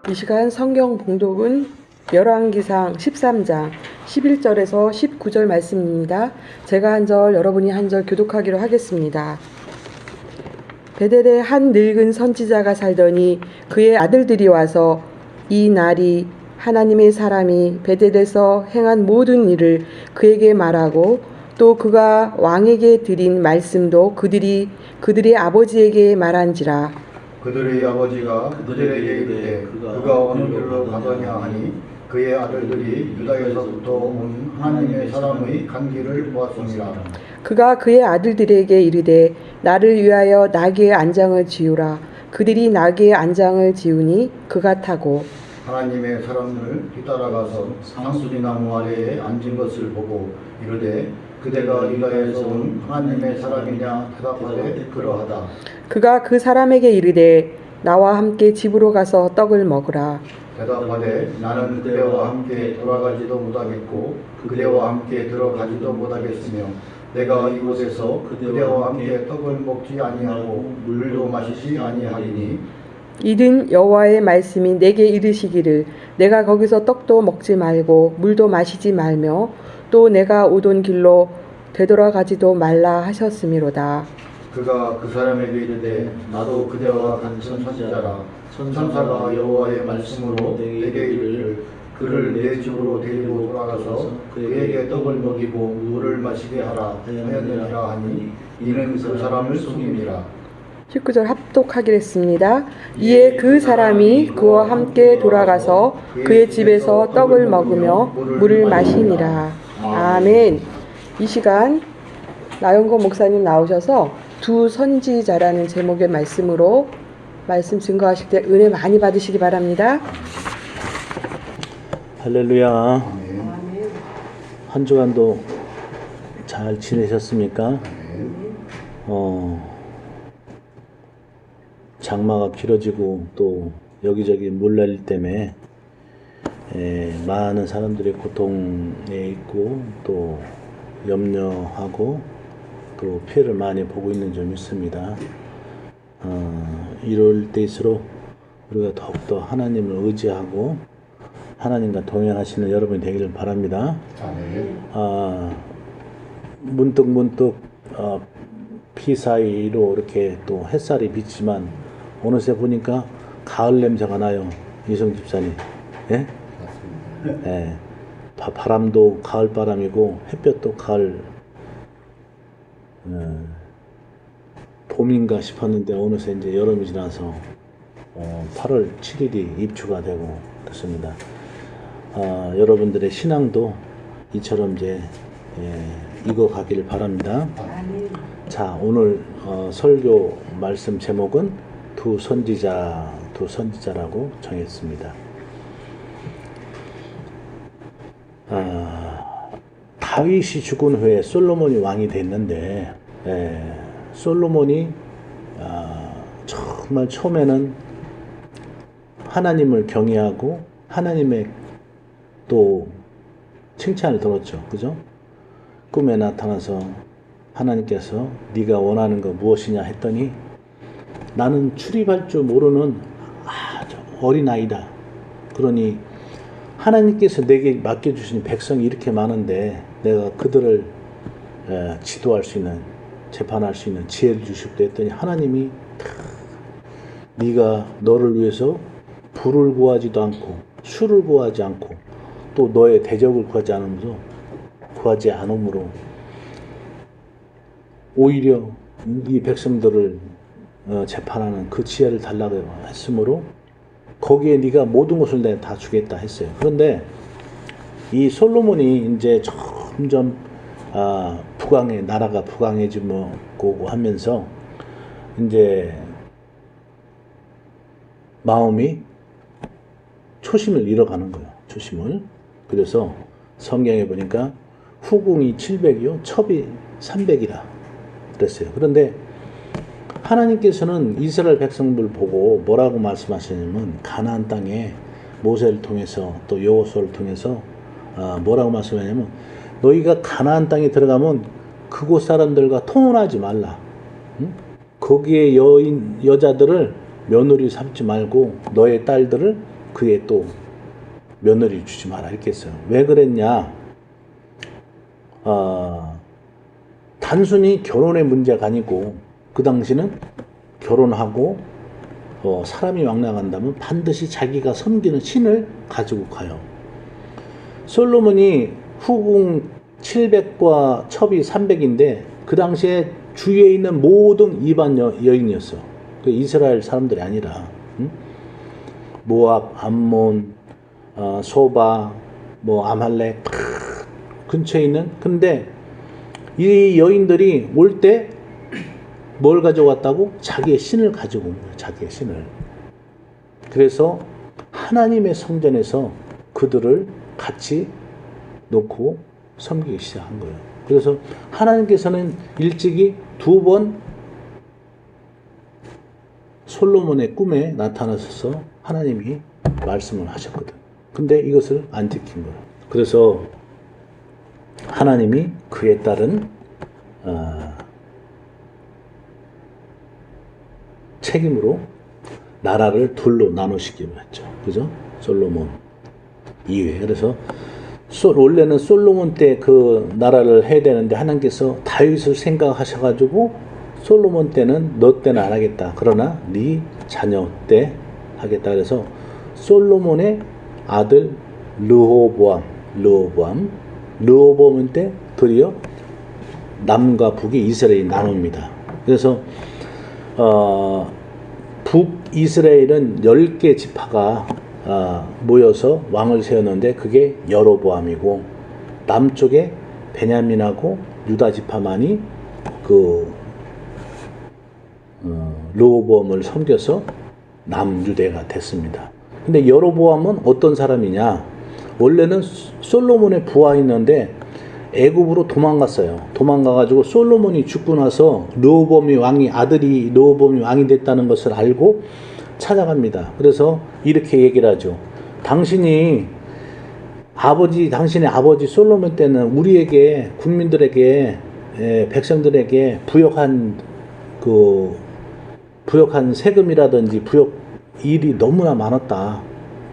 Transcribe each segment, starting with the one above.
이 시간 성경 봉독은 열왕기상 13장 11절에서 19절 말씀입니다. 제가 한 절, 여러분이 한 절 교독하기로 하겠습니다. 베델에 한 늙은 선지자가 살더니 그의 아들들이 와서 이 날이 하나님의 사람이 베델에서 행한 모든 일을 그에게 말하고 또 그가 왕에게 드린 말씀도 그들의 아버지에게 말한지라. 그들의 아버지가 그들에게 이르되 그가 어느 길로 가더냐 하니 그의 아들들이 유다에서부터 온 하나님의 사람의 간 길을 보았습니다. 그가 그의 아들들에게 이르되 나를 위하여 나귀의 안장을 지우라. 그들이 나귀의 안장을 지우니 그가 타고 하나님의 사람을 뒤따라가서 상수리나무 아래에 앉은 것을 보고 이르되 그대가 유다에서 온 하나님의 사람이냐 대답하되 그러하다. 그가 그 사람에게 이르되 나와 함께 집으로 가서 떡을 먹으라. 대답하되 나는 그대와 함께 돌아가지도 못하겠고 그대와 함께 들어가지도 못하겠으며 내가 이곳에서 그대와 함께 떡을 먹지 아니하고 물도 마시지 아니하리니 이는 여호와의 말씀이 내게 이르시기를 내가 거기서 떡도 먹지 말고 물도 마시지 말며 또 내가 오던 길로 되돌아가지도 말라 하셨음이로다. 그가 그 사람에게 이르되 나도 그대와 같은 선지자라. 천사가 여호와의 말씀으로 내게 이르기를 그를 내 집으로 데리고 돌아가서 그에게 떡을 먹이고 물을 마시게 하라 하였느니라 하니 이는 그 사람을 속임이라. 19절 합독하기로 이에 그 사람이 그와 함께 돌아가서 그의 집에서 떡을 먹으며 물을 마시니라. 아멘. 이 시간 나영건 목사님 나오셔서 두 선지자라는 제목의 말씀으로 말씀 증거하실 때 은혜 많이 받으시기 바랍니다. 할렐루야. 한 주간도 잘 지내셨습니까? 장마가 길어지고 또 여기저기 물난리 때문에 많은 사람들이 고통에 있고 또 염려하고 또 피해를 많이 보고 있는 점이 있습니다. 이럴 때일수록 우리가 더욱더 하나님을 의지하고 하나님과 동행하시는 여러분이 되기를 바랍니다. 문득 피 사이로 이렇게 또 햇살이 비치지만 어느새 보니까 가을 냄새가 나요. 이성 집사님. 예? 예. 바람도 가을 바람이고 햇볕도 가을 봄인가 싶었는데 어느새 이제 여름이 지나서 8월 7일이 입추가 되고 그렇습니다. 여러분들의 신앙도 이처럼 이제 익어가기를 바랍니다. 자, 오늘 설교 말씀 제목은 두 선지자라고 정했습니다. 다윗이 죽은 후에 솔로몬이 왕이 됐는데 솔로몬이 정말 처음에는 하나님을 경외하고 하나님의 또 칭찬을 들었죠. 그죠? 꿈에 나타나서 하나님께서 네가 원하는 거 무엇이냐 했더니 나는 출입할 줄 모르는 어린아이다. 그러니 하나님께서 내게 맡겨주신 백성이 이렇게 많은데 내가 그들을 지도할 수 있는 재판할 수 있는 지혜를 주십도 했더니 하나님이 네가 너를 위해서 불을 구하지도 않고 술을 구하지 않고 또 너의 대적을 구하지 않으므로 오히려 이 백성들을 재판하는 그 지혜를 달라고 했으므로 거기에 네가 모든 것을 내가 다 주겠다 했어요. 그런데 이 솔로몬이 이제 점점 나라가 부강해지고 하면서 이제 마음이 초심을 잃어가는 거예요. 초심을. 그래서 성경에 보니까 후궁이 700이요 첩이 300이라 그랬어요. 그런데 하나님께서는 이스라엘 백성들 보고 뭐라고 말씀하시냐면 가나안 땅에 모세를 통해서 또 여호수아를 통해서 뭐라고 말씀하냐면 너희가 가나안 땅에 들어가면 그곳 사람들과 통혼하지 말라. 응? 거기에 여자들을 며느리 삼지 말고 너의 딸들을 그의 또 며느리 주지 마라 했겠어요. 왜 그랬냐? 단순히 결혼의 문제가 아니고 그 당시는 결혼하고 사람이 왕래간다면 반드시 자기가 섬기는 신을 가지고 가요. 솔로몬이 후궁 700과 첩이 300인데 그 당시에 주위에 있는 모든 이방 여인이었어. 그 이스라엘 사람들이 아니라 모압, 암몬, 소바, 뭐 아말렉 근처에 있는. 근데 이 여인들이 올 때 뭘 가져왔다고? 자기의 신을 가지고 온 거예요. 자기의 신을. 그래서 하나님의 성전에서 그들을 같이 놓고 섬기기 시작한 거예요. 그래서 하나님께서는 일찍이 2번 솔로몬의 꿈에 나타나셔서 하나님이 말씀을 하셨거든. 근데 이것을 안 지킨 거예요. 그래서 하나님이 그에 따른 책임으로 나라를 둘로 나누시기로 했죠. 그죠? 솔로몬 이외에. 그래서 원래는 솔로몬 때 그 나라를 해야 되는데 하나님께서 다윗을 생각하셔가지고 솔로몬 때는 너 때는 안 하겠다. 그러나 네 자녀 때 하겠다. 그래서 솔로몬의 아들 르호보암 때 드디어 남과 북이 이스라엘이 나눕니다. 그래서 북이스라엘은 10개 지파가 모여서 왕을 세웠는데 그게 여로보암이고 남쪽에 베냐민하고 유다 지파만이 그 르호보암을 섬겨서 남유대가 됐습니다. 근데 여로보암은 어떤 사람이냐? 원래는 솔로몬의 부하였는데 애굽으로 도망갔어요. 도망가가지고 솔로몬이 죽고 나서 아들이 르호보암이 왕이 됐다는 것을 알고 찾아갑니다. 그래서 이렇게 얘기를 하죠. 당신의 아버지 솔로몬 때는 우리에게 국민들에게 백성들에게 부역한 세금이라든지 부역 일이 너무나 많았다.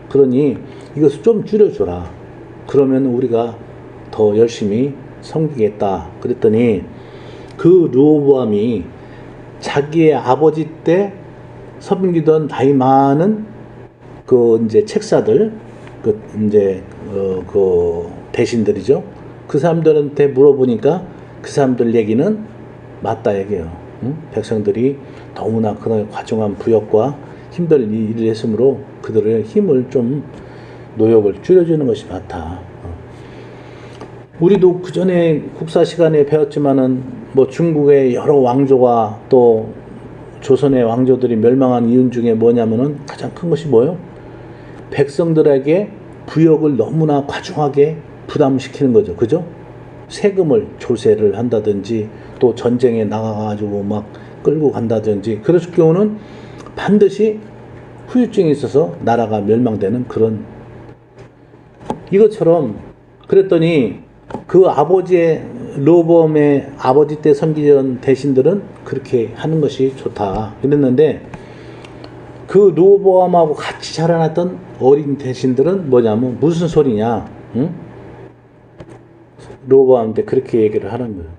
그러니 이것을 좀 줄여줘라. 그러면 우리가 더 열심히 섬기겠다. 그랬더니 그 르호보암이 자기의 아버지 때 섬기던 나이 많은 그 이제 책사들, 그 대신들이죠. 그 사람들한테 물어보니까 그 사람들 얘기는 맞다 얘기해요. 백성들이 너무나 그런 과중한 부역과 힘든 일을 했으므로 그들의 힘을 좀 노역을 줄여주는 것이 맞다. 우리도 그 전에 국사 시간에 배웠지만은 뭐 중국의 여러 왕조와 또 조선의 왕조들이 멸망한 이유 중에 뭐냐면은 가장 큰 것이 뭐예요? 백성들에게 부역을 너무나 과중하게 부담시키는 거죠. 그죠? 세금을 조세를 한다든지 또 전쟁에 나가가지고 막 끌고 간다든지 그랬을 경우는 반드시 후유증이 있어서 나라가 멸망되는 그런 이것처럼 그랬더니 그 르호보암의 아버지 때 섬기던 대신들은 그렇게 하는 것이 좋다 그랬는데 그 르호보암하고 같이 자라났던 어린 대신들은 뭐냐면 무슨 소리냐? 응? 르호보암한테 그렇게 얘기를 하는 거예요.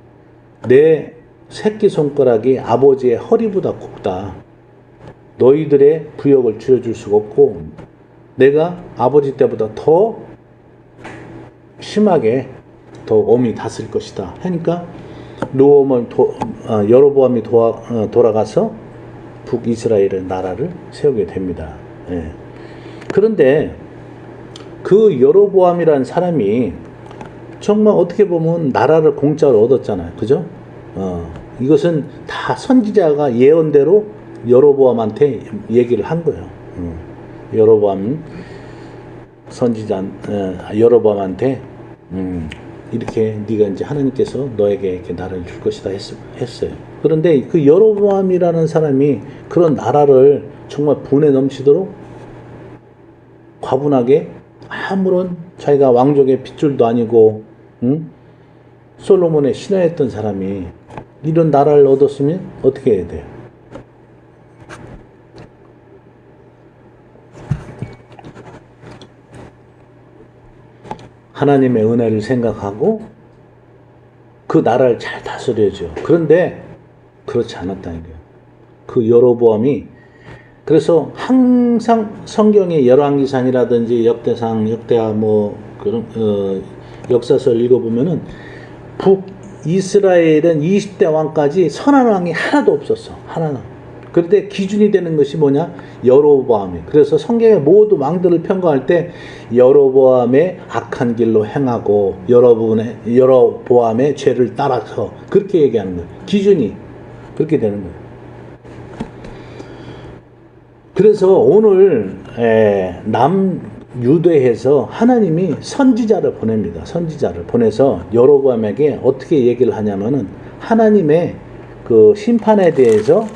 내 새끼손가락이 아버지의 허리보다 굵다. 너희들의 부역을 줄여줄 수가 없고 내가 아버지 때보다 더 심하게 더 엄히 다스릴 것이다. 하니까 여로보암이 돌아가서 북이스라엘의 나라를 세우게 됩니다. 예. 그런데 그 여로보암이라는 사람이 정말 어떻게 보면 나라를 공짜로 얻었잖아요. 그죠? 이것은 다 선지자가 예언대로 여로보암한테 얘기를 한 거예요. 여로보암 선지자 여로보암한테 이렇게 네가 이제 하나님께서 너에게 이렇게 나라를 줄 것이다 했어요. 그런데 그 여로보암이라는 사람이 그런 나라를 정말 분에 넘치도록 과분하게 아무런 자기가 왕족의 핏줄도 아니고 솔로몬의 신하였던 사람이 이런 나라를 얻었으면 어떻게 해야 돼요? 하나님의 은혜를 생각하고 그 나라를 잘 다스려줘. 그런데 그렇지 않았다는 거예요. 그 여로보암이 그래서 항상 성경의 열왕기상이라든지 역대상, 역대하 뭐 그런 역사서를 읽어보면은 북이스라엘은 20대 왕까지 선한 왕이 하나도 없었어. 하나는. 그런데 기준이 되는 것이 뭐냐? 여로보암이. 그래서 성경의 모든 왕들을 평가할 때 여로보암의 악한 길로 행하고 여로보암의 죄를 따라서 그렇게 얘기하는 거예요. 기준이 그렇게 되는 거예요. 그래서 오늘 남유대에서 하나님이 선지자를 보냅니다. 선지자를 보내서 여로보암에게 어떻게 얘기를 하냐면은 하나님의 그 심판에 대해서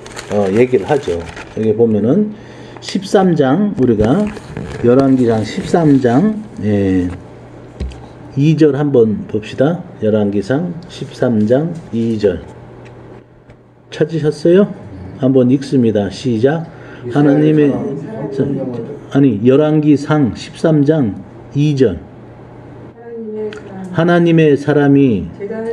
얘기를 하죠. 여기 보면은 13장 우리가 열왕기상 13장 2절 한번 봅시다. 열왕기상 13장 2절 찾으셨어요? 한번 읽습니다. 시작. 하나님의 열왕기상 13장 2절 하나님의 사람이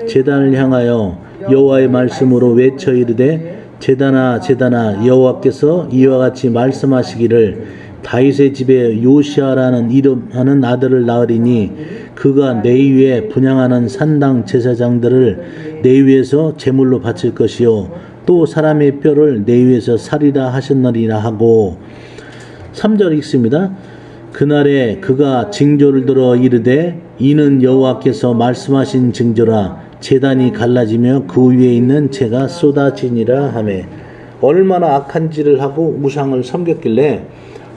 제단을 향하여 여호와의 말씀으로 외쳐 이르되 제단아 제단아 여호와께서 이와 같이 말씀하시기를 다윗의 집에 요시아라는 이름하는 아들을 낳으리니 그가 내 위에 분향하는 산당 제사장들을 내 위에서 제물로 바칠 것이요 또 사람의 뼈를 내 위에서 살이라 하셨느니라 하고 3절 읽습니다. 그날에 그가 징조를 들어 이르되 이는 여호와께서 말씀하신 징조라 제단이 갈라지며 그 위에 있는 재가 쏟아지니라 하매 얼마나 악한지를 하고 우상을 섬겼길래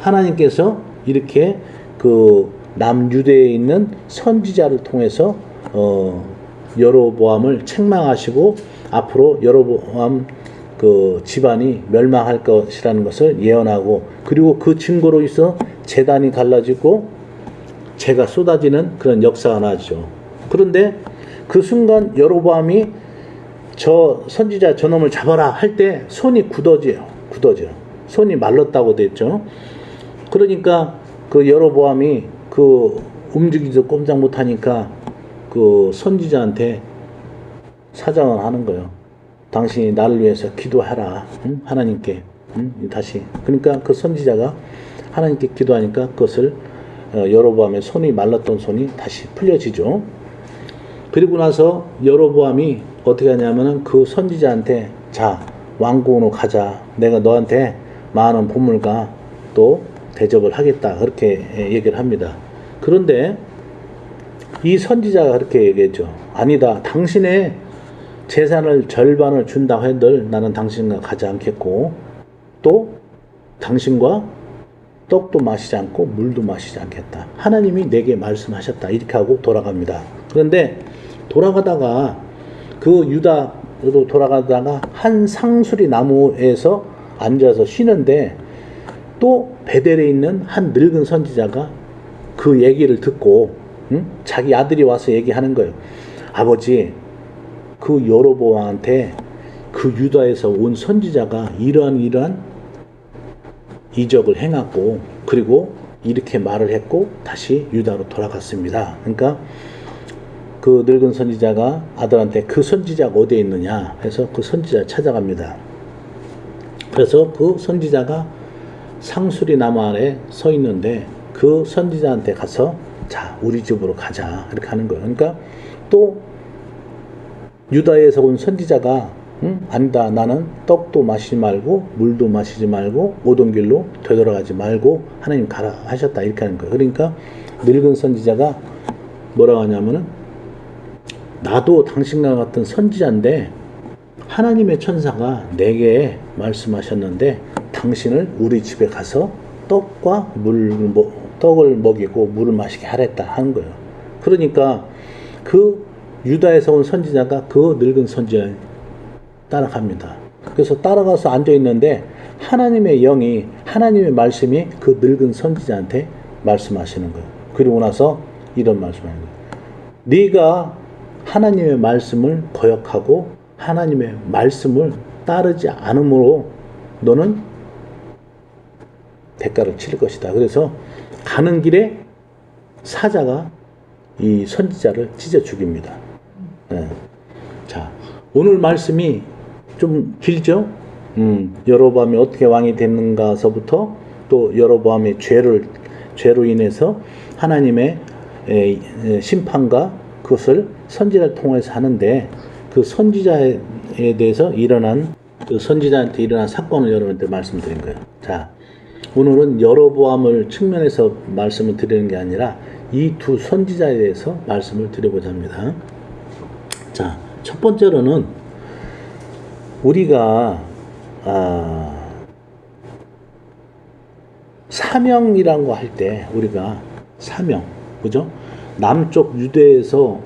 하나님께서 이렇게 그 남유대에 있는 선지자를 통해서 여로보암을 책망하시고 앞으로 여로보암 그 집안이 멸망할 것이라는 것을 예언하고 그리고 그 증거로 있어 제단이 갈라지고 재가 쏟아지는 그런 역사가 나죠. 그런데 그 순간 여로보암이 저 선지자 저놈을 잡아라 할 때 손이 굳어져요. 손이 말랐다고 됐죠. 그러니까 그 여로보암이 그 움직이지도 꼼짝 못하니까 그 선지자한테 사정을 하는 거예요. 당신이 나를 위해서 기도하라. 응? 하나님께. 응? 다시. 그러니까 그 선지자가 하나님께 기도하니까 그것을 여로보암의 손이 말랐던 손이 다시 풀려지죠. 그리고 나서 여로보암이 어떻게 하냐면은 그 선지자한테 자 왕궁으로 가자. 내가 너한테 많은 보물과 또 대접을 하겠다. 그렇게 얘기를 합니다. 그런데 이 선지자가 그렇게 얘기했죠. 아니다. 당신의 재산을 절반을 준다고 해도 나는 당신과 가지 않겠고 또 당신과 떡도 마시지 않고 물도 마시지 않겠다. 하나님이 내게 말씀하셨다. 이렇게 하고 돌아갑니다. 그런데 돌아가다가 그 유다로 돌아가다가 한 상수리 나무에서 앉아서 쉬는데 또 베델에 있는 한 늙은 선지자가 그 얘기를 듣고 자기 아들이 와서 얘기하는 거예요. 아버지 그 여로보암한테 그 유다에서 온 선지자가 이러한 이적을 행하고 그리고 이렇게 말을 했고 다시 유다로 돌아갔습니다. 그러니까 그 늙은 선지자가 아들한테 그 선지자가 어디에 있느냐 해서 그 선지자를 찾아갑니다. 그래서 그 선지자가 상수리 나무 아래 서 있는데 그 선지자한테 가서 자 우리 집으로 가자 이렇게 하는 거예요. 그러니까 또 유다에서 온 선지자가 아니다. 나는 떡도 마시지 말고 물도 마시지 말고 오던 길로 되돌아가지 말고 하나님 가라 하셨다. 이렇게 하는 거예요. 그러니까 늙은 선지자가 뭐라고 하냐면은 나도 당신과 같은 선지자인데 하나님의 천사가 내게 말씀하셨는데 당신을 우리 집에 가서 떡을 먹이고 물을 마시게 하랬다 하는 거예요. 그러니까 그 유다에서 온 선지자가 그 늙은 선지자를 따라갑니다. 그래서 따라가서 앉아있는데 하나님의 영이 하나님의 말씀이 그 늙은 선지자한테 말씀하시는 거예요. 그리고 나서 이런 말씀을 하는 거예요. 네가 하나님의 말씀을 거역하고 하나님의 말씀을 따르지 않으므로 너는 대가를 치를 것이다. 그래서 가는 길에 사자가 이 선지자를 찢어 죽입니다. 예. 자, 오늘 말씀이 좀 길죠? 여로보암이 어떻게 왕이 됐는가서부터 또 여로보암의 죄로 인해서 하나님의 심판과 그것을 선지자를 통해서 하는데 그 선지자에 대해서 그 선지자한테 일어난 사건을 여러분한테 말씀드린 거예요. 자, 오늘은 여로보암을 측면에서 말씀을 드리는 게 아니라 이 두 선지자에 대해서 말씀을 드려보자 합니다. 자, 첫 번째로는 우리가 사명이란 거 할 때 우리가 사명, 그죠? 남쪽 유대에서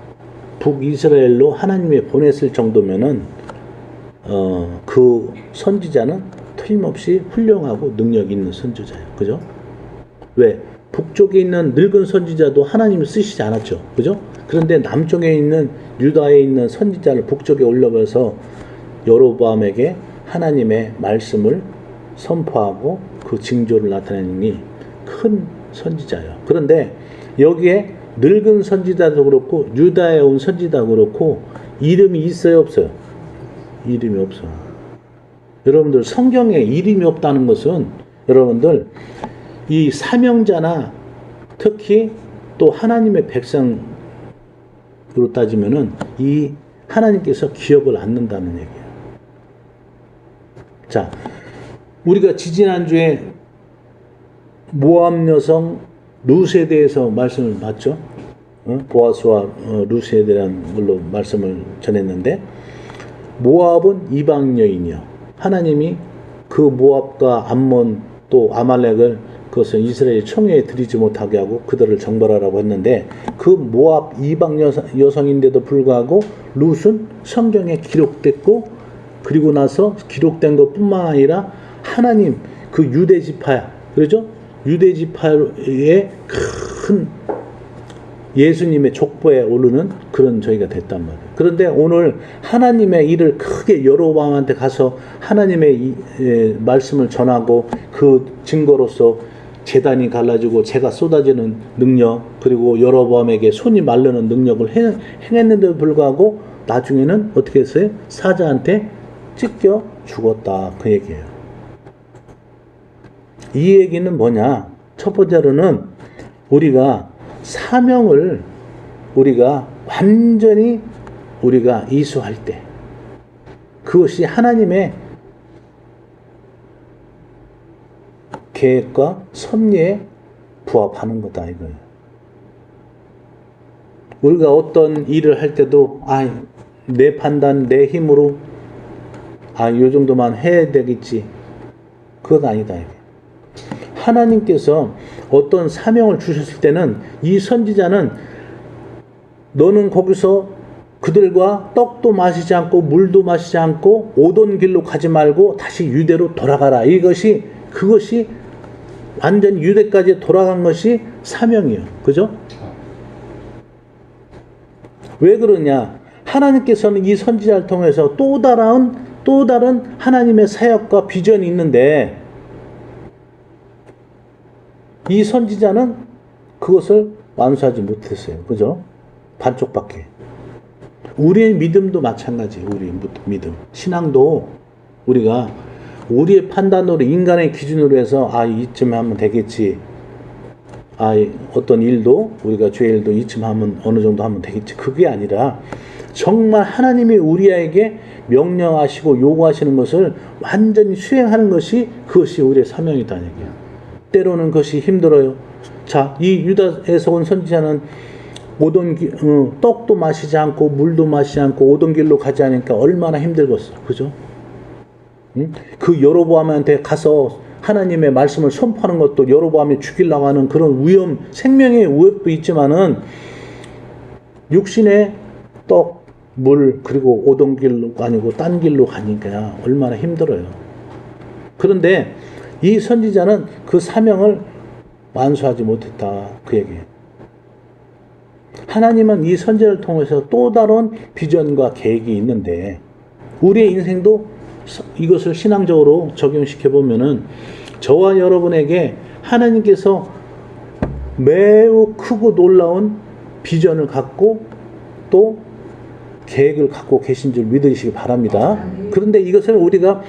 북이스라엘로 하나님이 보냈을 정도면은 그 선지자는 틀림없이 훌륭하고 능력 있는 선지자예요. 그죠? 왜? 북쪽에 있는 늙은 선지자도 하나님이 쓰시지 않았죠. 그죠? 그런데 남쪽에 있는 유다에 있는 선지자를 북쪽에 올려서 여로보암에게 하나님의 말씀을 선포하고 그 징조를 나타내니 큰 선지자예요. 그런데 여기에 늙은 선지자도 그렇고 유다에 온 선지자도 그렇고 이름이 있어요, 없어요? 이름이 없어요. 여러분들 성경에 이름이 없다는 것은 여러분들 이 사명자나 특히 또 하나님의 백성으로 따지면은 이 하나님께서 기억을 않는다는 얘기예요. 자, 우리가 지지난주에 모압 여성 루스에 대해서 말씀을 봤죠. 보아스와 루스에 대한 걸로 말씀을 전했는데 모압은 이방 여인이요. 하나님이 그 모압과 암몬 또 아말렉을 그것을 이스라엘 청회에 들이지 못하게 하고 그들을 정벌하라고 했는데 그 모압 이방 여성인데도 불구하고 룻은 성경에 기록됐고 그리고 나서 기록된 것뿐만 아니라 하나님 그 유대 지파 그렇죠? 유대 지파의 큰 예수님의 족보에 오르는 그런 저희가 됐단 말이에요. 그런데 오늘 하나님의 일을 크게 여로보암한테 가서 하나님의 말씀을 전하고 그 증거로서 제단이 갈라지고 재가 쏟아지는 능력 그리고 여로보암에게 손이 마르는 능력을 행했는데도 불구하고 나중에는 어떻게 했어요? 사자한테 찢겨 죽었다 그 얘기예요. 이 얘기는 뭐냐? 첫 번째로는 우리가 사명을 우리가 완전히 우리가 이수할 때 그것이 하나님의 계획과 섭리에 부합하는 거다 이거예요. 우리가 어떤 일을 할 때도 내 판단, 내 힘으로 요 정도만 해야 되겠지. 그건 아니다 이게. 하나님께서 어떤 사명을 주셨을 때는 이 선지자는 너는 거기서 그들과 떡도 마시지 않고 물도 마시지 않고 오던 길로 가지 말고 다시 유대로 돌아가라. 그것이 완전 유대까지 돌아간 것이 사명이에요. 그죠? 왜 그러냐? 하나님께서는 이 선지자를 통해서 또 다른 하나님의 사역과 비전이 있는데 이 선지자는 그것을 완수하지 못했어요. 그죠? 반쪽밖에. 우리의 믿음도 마찬가지예요. 우리의 믿음. 신앙도 우리가 우리의 판단으로 인간의 기준으로 해서 이쯤 하면 되겠지. 어떤 일도 우리가 죄일도 이쯤 하면 어느 정도 하면 되겠지. 그게 아니라 정말 하나님이 우리에게 명령하시고 요구하시는 것을 완전히 수행하는 것이 그것이 우리의 사명이다 얘기야. 때로는 그것이 힘들어요. 자, 이 유다에서 온 선지자는 떡도 마시지 않고 물도 마시지 않고 오던 길로 가지 않으니까 얼마나 힘들겠어. 그죠? 응? 그 여로보암한테 가서 하나님의 말씀을 선포하는 것도 여로보암이 죽이려고 하는 그런 생명의 위협도 있지만은 육신의 떡, 물, 그리고 오던 길로 아니고 딴 길로 가니까 얼마나 힘들어요. 그런데 이 선지자는 그 사명을 완수하지 못했다. 그 얘기예요. 하나님은 이 선지자를 통해서 또 다른 비전과 계획이 있는데 우리의 인생도 이것을 신앙적으로 적용시켜 보면은 저와 여러분에게 하나님께서 매우 크고 놀라운 비전을 갖고 또 계획을 갖고 계신 줄 믿으시기 바랍니다. 그런데 이것을 우리가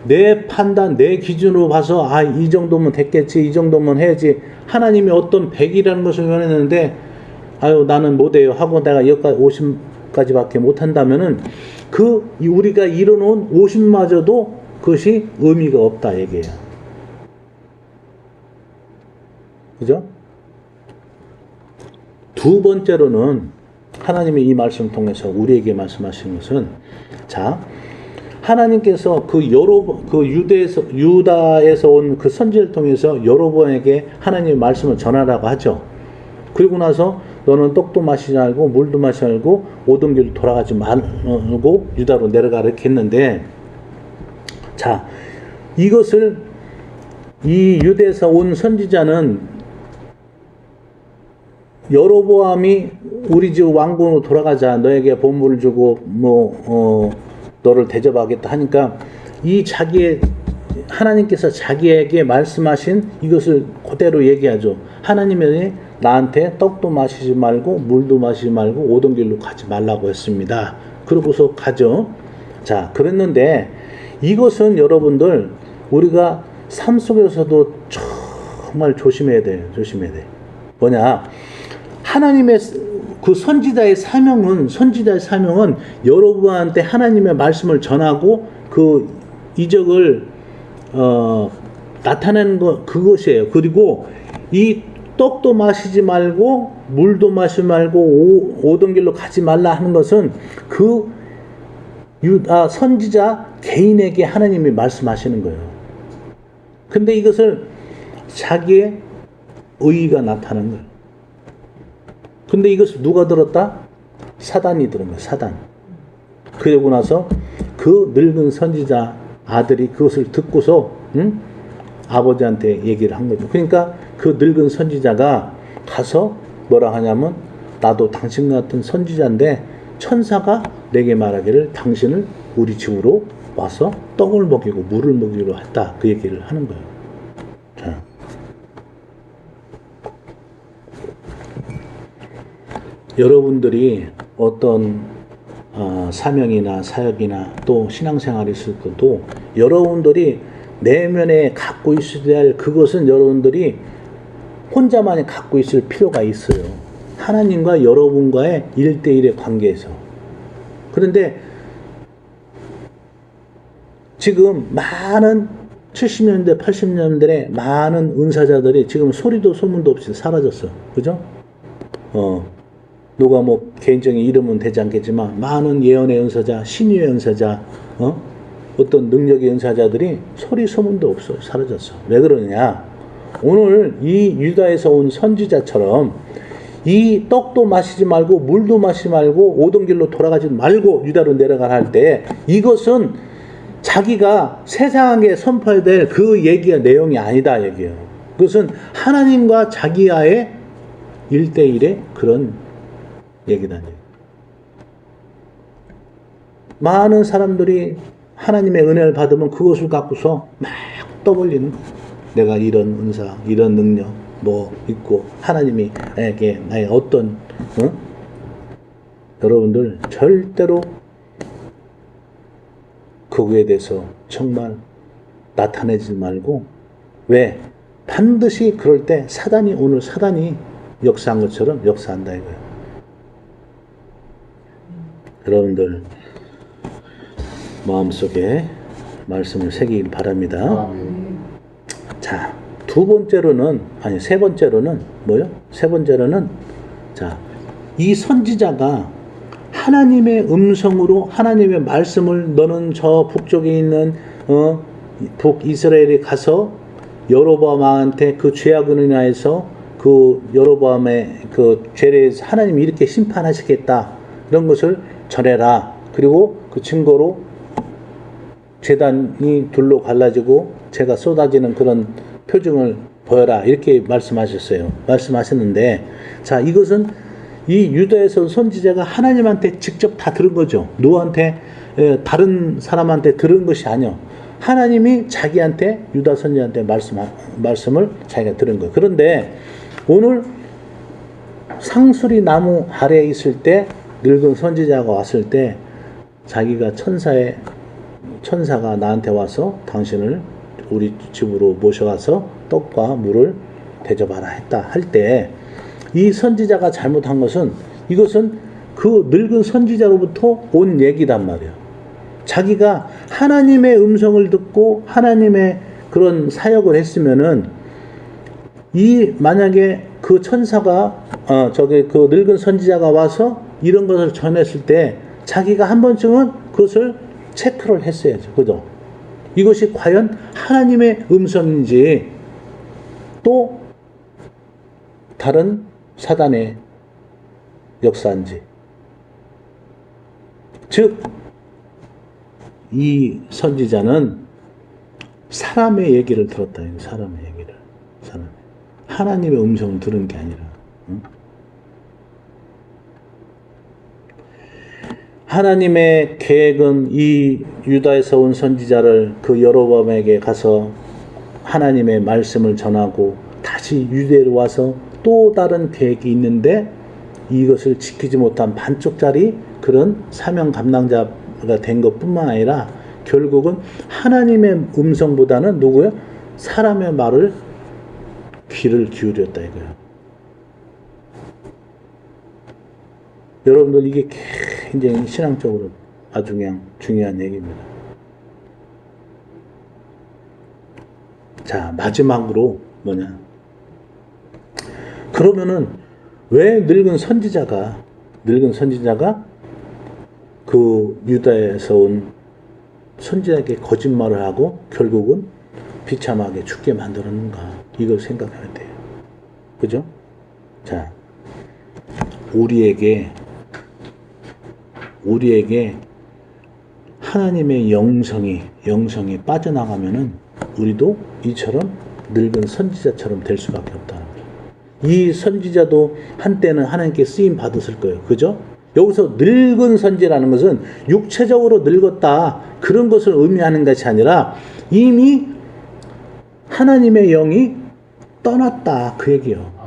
내 판단, 내 기준으로 봐서 이 정도면 됐겠지, 이 정도면 해야지. 하나님이 어떤 100이라는 것을 원했는데 나는 못해요 하고 내가 여기까지 50까지밖에 못한다면은 우리가 이뤄놓은 50마저도 그것이 의미가 없다 얘기예요. 그죠? 두 번째로는 하나님이 이 말씀을 통해서 우리에게 말씀하시는 것은, 자, 하나님께서 유다에서 온 그 선지를 통해서 여로보암에게 하나님의 말씀을 전하라고 하죠. 그리고 나서 너는 떡도 마시지 말고 물도 마시지 말고 오던 길로 돌아가지 말고 유다로 내려가라 이렇게 했는데, 자, 이것을 이 유대에서 온 선지자는 여로보암이 우리 집 왕궁으로 돌아가자, 너에게 보물을 주고 너를 대접하겠다 하니까 하나님께서 자기에게 말씀하신 이것을 그대로 얘기하죠. 하나님이 나한테 떡도 마시지 말고 물도 마시지 말고 오던 길로 가지 말라고 했습니다. 그러고서 가죠. 자, 그랬는데 이것은 여러분들 우리가 삶 속에서도 정말 조심해야 돼요. 뭐냐? 하나님의 그 선지자의 사명은 여러분한테 하나님의 말씀을 전하고 그 이적을 나타내는 그것이에요. 그리고 이 떡도 마시지 말고 물도 마시지 말고 오던 길로 가지 말라 하는 것은 그 유다 선지자 개인에게 하나님이 말씀하시는 거예요. 근데 이것을 자기의 의의가 나타나는 거예요. 근데 이것을 누가 들었다? 사단이 들은 거예요. 사단. 그러고 나서 그 늙은 선지자 아들이 그것을 듣고서 아버지한테 얘기를 한 거죠. 그러니까 그 늙은 선지자가 가서 뭐라 하냐면, 나도 당신 같은 선지자인데 천사가 내게 말하기를 당신을 우리 집으로 와서 떡을 먹이고 물을 먹이기로 했다, 그 얘기를 하는 거예요. 자. 여러분들이 어떤 사명이나 사역이나 또 신앙생활이 있을 것도 여러분들이 내면에 갖고 있어야 할 그것은 여러분들이 혼자만이 갖고 있을 필요가 있어요. 하나님과 여러분과의 1대1의 관계에서. 그런데 지금 많은 70년대, 80년대에 많은 은사자들이 지금 소리도 소문도 없이 사라졌어. 그죠? 누가 개인적인 이름은 되지 않겠지만 많은 예언의 은사자, 신유의 은사자, 어떤 능력의 은사자들이 소리 소문도 없어 사라졌어. 왜 그러느냐? 오늘 이 유다에서 온 선지자처럼 이 떡도 마시지 말고 물도 마시지 말고 오던 길로 돌아가지 말고 유다로 내려가라 할 때, 이것은 자기가 세상에 선포해야 될 그 얘기가 내용이 아니다 얘기예요. 그것은 하나님과 자기와의 1대1의 그런 얘기다. 많은 사람들이 하나님의 은혜를 받으면 그것을 갖고서 막 떠벌리는 거예요. 내가 이런 은사, 이런 능력 있고 하나님이 나에게 나의 어떤 여러분들 절대로 그거에 대해서 정말 나타내지 말고, 왜? 반드시 그럴 때 오늘 사단이 역사한 것처럼 역사한다 이거예요. 여러분들 마음속에 말씀을 새기길 바랍니다. 자, 세 번째로는 뭐요? 세 번째로는, 자, 이 선지자가 하나님의 음성으로 하나님의 말씀을 너는 저 북쪽에 있는 북이스라엘에 가서 여로보암 왕한테 그 죄악으로 인하여서 그 여로보암의 그 죄에 대해서 하나님이 이렇게 심판하시겠다, 이런 것을 전해라. 그리고 그 증거로 제단이 둘로 갈라지고 제가 쏟아지는 그런 표징을 보여라, 이렇게 말씀하셨는데, 자, 이것은 이 유다에서 선지자가 하나님한테 직접 다 들은 거죠. 누구한테, 다른 사람한테 들은 것이 아니요. 하나님이 자기한테, 유다 선지자한테 말씀을 자기가 들은 거예요. 그런데 오늘 상수리 나무 아래에 있을 때 늙은 선지자가 왔을 때 자기가 천사가 나한테 와서 당신을 우리 집으로 모셔가서 떡과 물을 대접하라 했다 할 때 이 선지자가 잘못한 것은 이것은 그 늙은 선지자로부터 온 얘기단 말이에요. 자기가 하나님의 음성을 듣고 하나님의 그런 사역을 했으면은 만약에 그 천사가 그 늙은 선지자가 와서 이런 것을 전했을 때 자기가 한 번쯤은 그것을 체크를 했어야죠. 그죠? 이것이 과연 하나님의 음성인지 또 다른 사단의 역사인지. 즉, 이 선지자는 사람의 얘기를 들었다. 사람의 얘기를. 하나님의 음성을 들은 게 아니라. 응? 하나님의 계획은 이 유다에서 온 선지자를 그 여로보암에게 가서 하나님의 말씀을 전하고 다시 유대로 와서 또 다른 계획이 있는데 이것을 지키지 못한 반쪽짜리 그런 사명 감당자가 된 것뿐만 아니라 결국은 하나님의 음성보다는 누구예요? 사람의 말을 귀를 기울였다 이거예요. 여러분들 이게 굉장히 신앙적으로 아주 그냥 중요한 얘기입니다. 자, 마지막으로 뭐냐? 그러면은 왜 늙은 선지자가 그 유다에서 온 선지자에게 거짓말을 하고 결국은 비참하게 죽게 만들었는가? 이걸 생각해야 돼요. 그죠? 자, 우리에게 하나님의 영성이 빠져나가면은 우리도 이처럼 늙은 선지자처럼 될 수밖에 없다는 거예요. 이 선지자도 한때는 하나님께 쓰임 받았을 거예요. 그죠? 여기서 늙은 선지라는 것은 육체적으로 늙었다 그런 것을 의미하는 것이 아니라 이미 하나님의 영이 떠났다 그 얘기예요.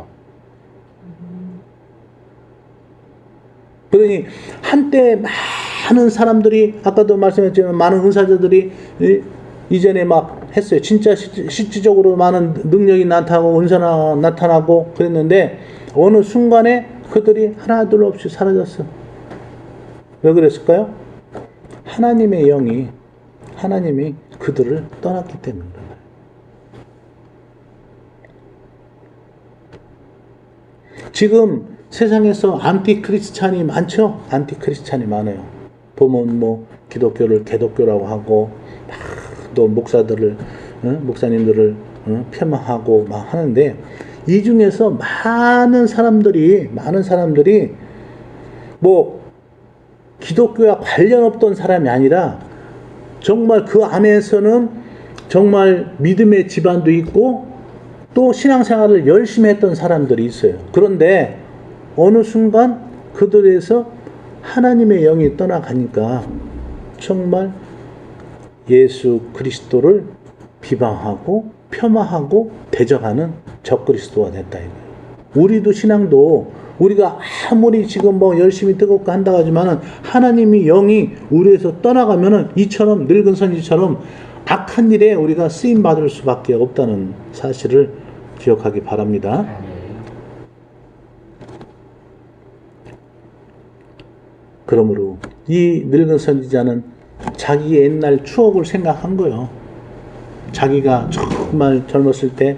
그러니 한때 많은 사람들이 아까도 말씀했지만 많은 은사자들이 이전에 막 했어요. 진짜 실질적으로 많은 능력이 나타나고 은사가 나타나고 그랬는데 어느 순간에 그들이 하나둘 없이 사라졌어. 왜 그랬을까요? 하나님의 영이 하나님이 그들을 떠났기 때문입니다. 지금 세상에서 안티크리스찬이 많죠? 안티크리스찬이 많아요. 보면 뭐 기독교를 개독교라고 하고 또 목사님들을 폄하하고 막 하는데 이 중에서 많은 사람들이 뭐 기독교와 관련 없던 사람이 아니라 정말 그 안에서는 정말 믿음의 집안도 있고 또 신앙생활을 열심히 했던 사람들이 있어요. 그런데 어느 순간 그들에서 하나님의 영이 떠나가니까 정말 예수 그리스도를 비방하고 폄하하고 대적하는 적그리스도가 됐다 이거예요. 우리도 신앙도 우리가 아무리 지금 뭐 열심히 뜨겁고 한다고 하지만은 하나님이 영이 우리에서 떠나가면은 이처럼 늙은 선지처럼 악한 일에 우리가 쓰임 받을 수밖에 없다는 사실을 기억하기 바랍니다. 그러므로 이 늙은 선지자는 자기 옛날 추억을 생각한 거예요. 자기가 정말 젊었을 때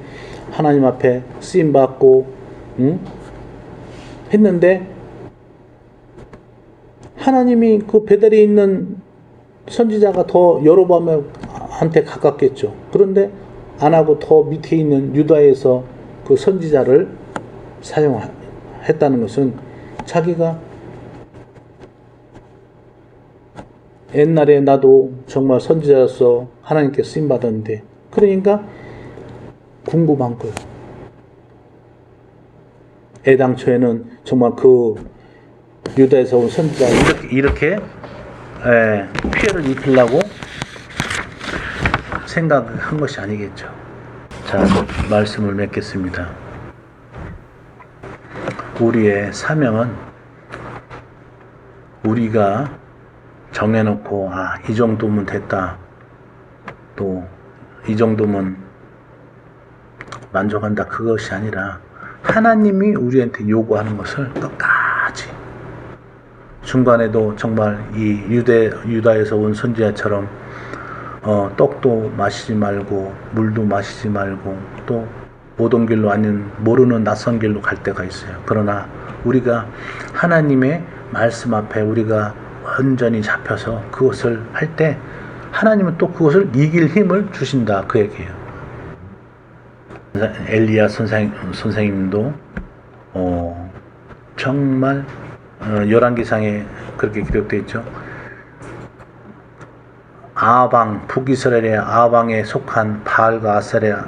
하나님 앞에 쓰임 받고 했는데 하나님이 그 베델에 있는 선지자가 더 여로보암한테 가깝겠죠. 그런데 안 하고 더 밑에 있는 유다에서 그 선지자를 사용했다는 것은 자기가 옛날에 나도 정말 선지자로서 하나님께 쓰임 받았는데 그러니까 궁금한 거예요. 애당초에는 정말 그 유다에서 온 선지자가 이렇게 피해를 입히려고 생각한 것이 아니겠죠. 자, 말씀을 맺겠습니다. 우리의 사명은 우리가 정해놓고 이 정도면 됐다, 또 이 정도면 만족한다, 그것이 아니라 하나님이 우리한테 요구하는 것을 끝까지, 중간에도 정말 이 유다에서 온 선지자처럼 떡도 마시지 말고 물도 마시지 말고 또 오던 길로 아닌 모르는 낯선 길로 갈 때가 있어요. 그러나 우리가 하나님의 말씀 앞에 우리가 완전히 잡혀서 그것을 할 때 하나님은 또 그것을 이길 힘을 주신다, 그 얘기예요. 엘리야 선생님도 정말 열왕기상에 그렇게 기록되어 있죠. 아방, 북이스라엘의 아방에 속한 바알과 아세라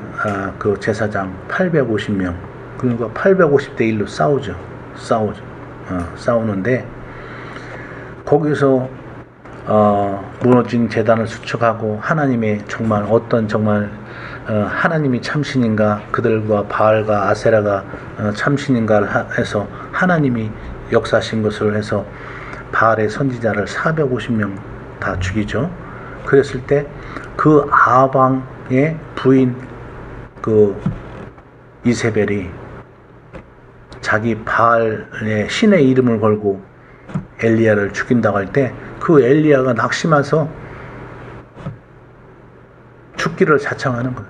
그 제사장 850명, 그러니까 850대 1로 싸우는데 거기서 무너진 제단을 수축하고 하나님의 정말 어떤 정말 하나님이 참신인가, 그들과 바알과 아세라가 참신인가 해서 하나님이 역사하신 것을 해서 바알의 선지자를 450명 다 죽이죠. 그랬을 때 그 아방의 부인 그 이세벨이 자기 바알의 신의 이름을 걸고 엘리야를 죽인다고 할 때 그 엘리야가 낙심해서 죽기를 자청하는 거예요.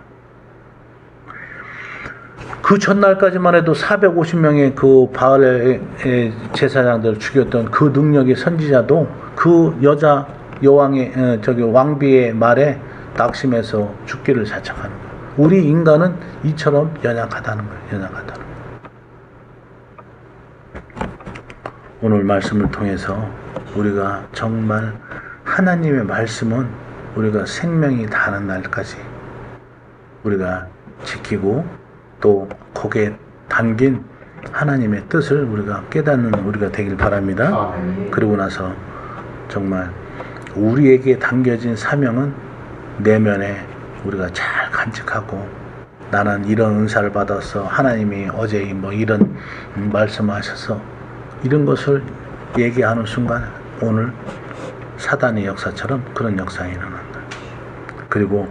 그 전날까지만 해도 450명의 그 바알의 제사장들을 죽였던 그 능력의 선지자도 그 여자 여왕의 왕비의 말에 낙심해서 죽기를 자청하는 거예요. 우리 인간은 이처럼 연약하다는 거예요. 연약하다는 거예요. 오늘 말씀을 통해서 우리가 정말 하나님의 말씀은 우리가 생명이 다하는 날까지 우리가 지키고 또 거기에 담긴 하나님의 뜻을 우리가 깨닫는 우리가 되길 바랍니다. 그리고 나서 정말 우리에게 담겨진 사명은 내면에 우리가 잘 간직하고, 나는 이런 은사를 받아서 하나님이 어제 뭐 이런 말씀하셔서 이런 것을 얘기하는 순간 오늘 사단의 역사처럼 그런 역사가 일어난다. 그리고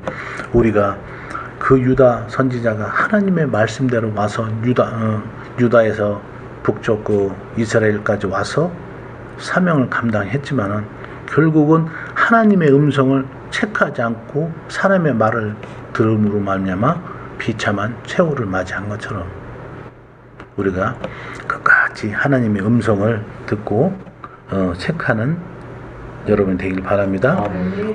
우리가 그 유다 선지자가 하나님의 말씀대로 와서 유다에서 북쪽 그 이스라엘까지 와서 사명을 감당했지만은 결국은 하나님의 음성을 체크하지 않고 사람의 말을 들음으로 말미암아 비참한 최후를 맞이한 것처럼 우리가 끝까지 하나님의 음성을 듣고 체크하는 여러분 되길 바랍니다.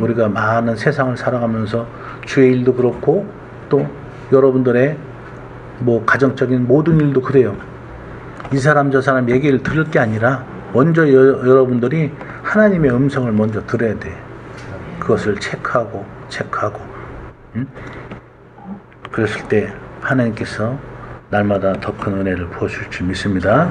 우리가 많은 세상을 살아가면서 주의 일도 그렇고 또 여러분들의 뭐 가정적인 모든 일도 그래요. 이 사람 저 사람 얘기를 들을 게 아니라 먼저 여러분들이 하나님의 음성을 먼저 들어야 돼. 그것을 체크하고 그랬을 때 하나님께서 날마다 더 큰 은혜를 부어줄 줄 믿습니다.